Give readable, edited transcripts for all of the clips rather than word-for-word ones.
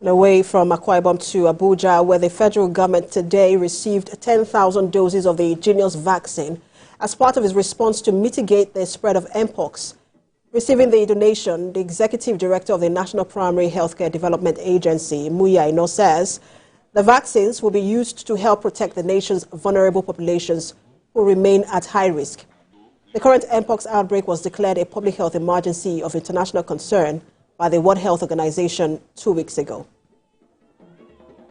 And away from Akwa Ibom to Abuja, where the federal government today received 10,000 doses of the Jynneos vaccine as part of its response to mitigate the spread of mpox. Receiving the donation, the executive director of the National Primary Healthcare Development Agency, Jynneos, says the vaccines will be used to help protect the nation's vulnerable populations who remain at high risk. The current mpox outbreak was declared a public health emergency of international concern by the World Health Organization 2 weeks ago.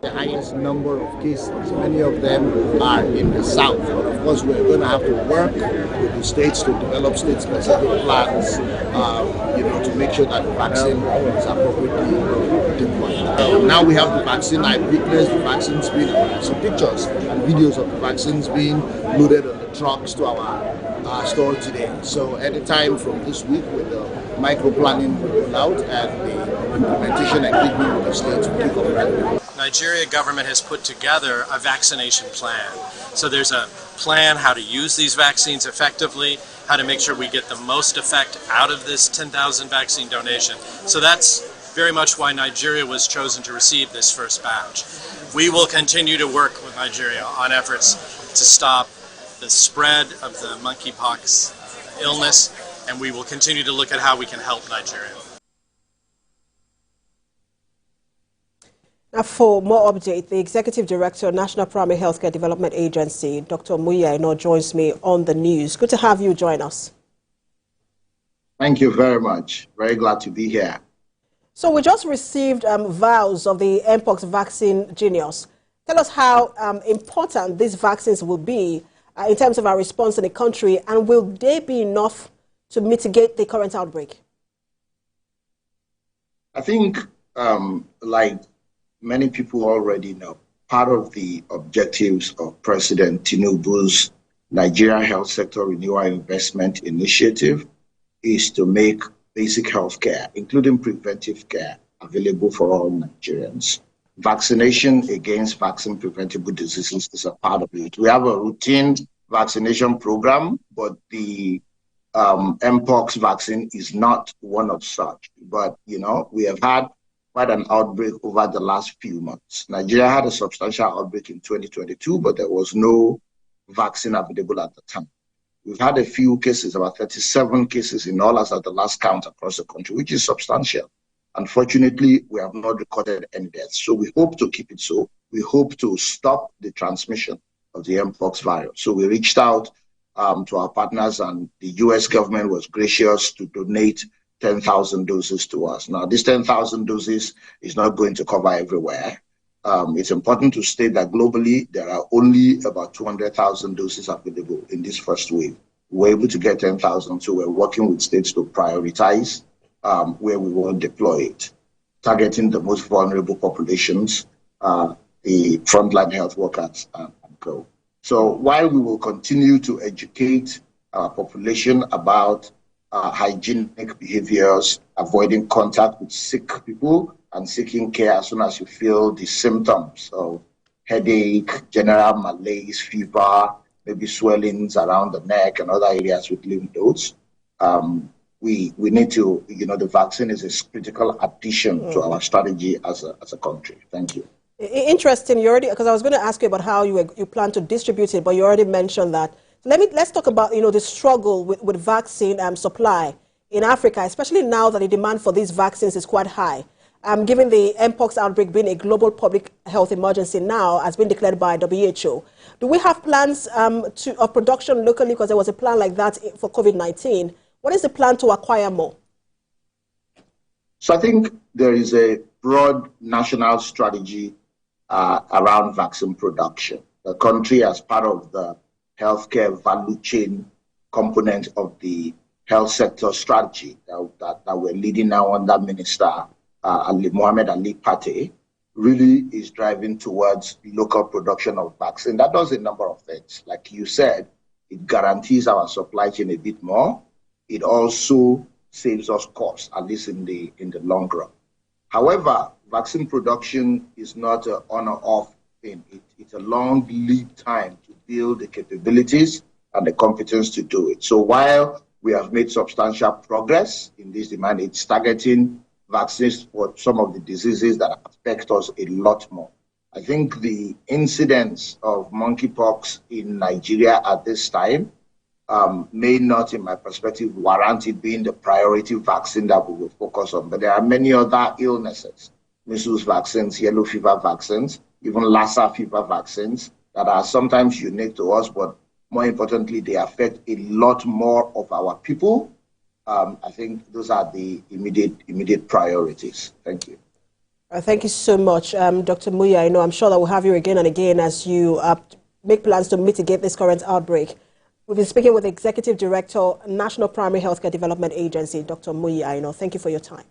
The highest number of cases, many of them are in the south. But of course, we're going to have to work with the states to develop state-specific plans, to make sure that the vaccine is appropriately deployed. Now we have the vaccine. I witnessed the vaccines being, some pictures and videos of the vaccines being loaded on the trucks to our store today. So anytime from this week with the micro-planning rollout and the implementation agreement with the states will kick off. Nigeria government has put together a vaccination plan. So there's a plan how to use these vaccines effectively, how to make sure we get the most effect out of this 10,000 vaccine donation. So that's very much why Nigeria was chosen to receive this first batch. We will continue to work with Nigeria on efforts to stop the spread of the monkeypox illness, and we will continue to look at how we can help Nigeria. Now, for more update, the Executive Director of National Primary Healthcare Development Agency, Dr. Jynneos, joins me on the news. Good to have you join us. Thank you very much. Very glad to be here. So we just received vials of the mpox vaccine, Jynneos. Tell us how important these vaccines will be in terms of our response in the country, and will they be enough to mitigate the current outbreak? I think, like many people already know, part of the objectives of President Tinubu's Nigeria Health Sector Renewal Investment Initiative is to make basic health care, including preventive care, available for all Nigerians. Vaccination against vaccine-preventable diseases is a part of it. We have a routine vaccination program, but the mpox vaccine is not one of such. But, we have had quite an outbreak over the last few months. Nigeria had a substantial outbreak in 2022, but there was no vaccine available at the time. We've had a few cases, about 37 cases in all as at the last count across the country, which is substantial. Unfortunately, we have not recorded any deaths. So we hope to keep it so. We hope to stop the transmission of the mpox virus. So we reached out to our partners, and the US government was gracious to donate 10,000 doses to us. Now, this 10,000 doses is not going to cover everywhere. It's important to state that globally, there are only about 200,000 doses available in this first wave. We're able to get 10,000, so we're working with states to prioritize where we will deploy it, targeting the most vulnerable populations, the frontline health workers, and co. So while we will continue to educate our population about hygienic behaviors, avoiding contact with sick people, and seeking care as soon as you feel the symptoms of headache, general malaise, fever, maybe swellings around the neck and other areas with lymph nodes. We need to, the vaccine is a critical addition to our strategy as a country. Thank you. Interesting. You already, because I was going to ask you about how you plan to distribute it, but you already mentioned that. So let's talk about the struggle with vaccine supply in Africa, especially now that the demand for these vaccines is quite high. Given the mpox outbreak being a global public health emergency now, has been declared by WHO. Do we have plans of production locally? Because there was a plan like that for COVID-19. What is the plan to acquire more? So I think there is a broad national strategy around vaccine production. The country, as part of the healthcare value chain component of the health sector strategy that we're leading now under Minister Mohamed Ali Pate, really is driving towards local production of vaccine. That does a number of things. Like you said, it guarantees our supply chain a bit more. It also saves us costs, at least in the long run. However, vaccine production is not an on or off thing. It's a long lead time to build the capabilities and the competence to do it. So while we have made substantial progress in this demand, it's targeting vaccines for some of the diseases that affect us a lot more. I think the incidence of monkeypox in Nigeria at this time may not, in my perspective, warrant it being the priority vaccine that we will focus on. But there are many other illnesses, measles vaccines, yellow fever vaccines, even Lassa fever vaccines that are sometimes unique to us, but more importantly, they affect a lot more of our people. I think those are the immediate priorities. Thank you. Thank you so much, Dr. Muya. I'm sure that we'll have you again and again as you make plans to mitigate this current outbreak. We've been speaking with Executive Director, National Primary Healthcare Development Agency, Dr. Muya. Thank you for your time.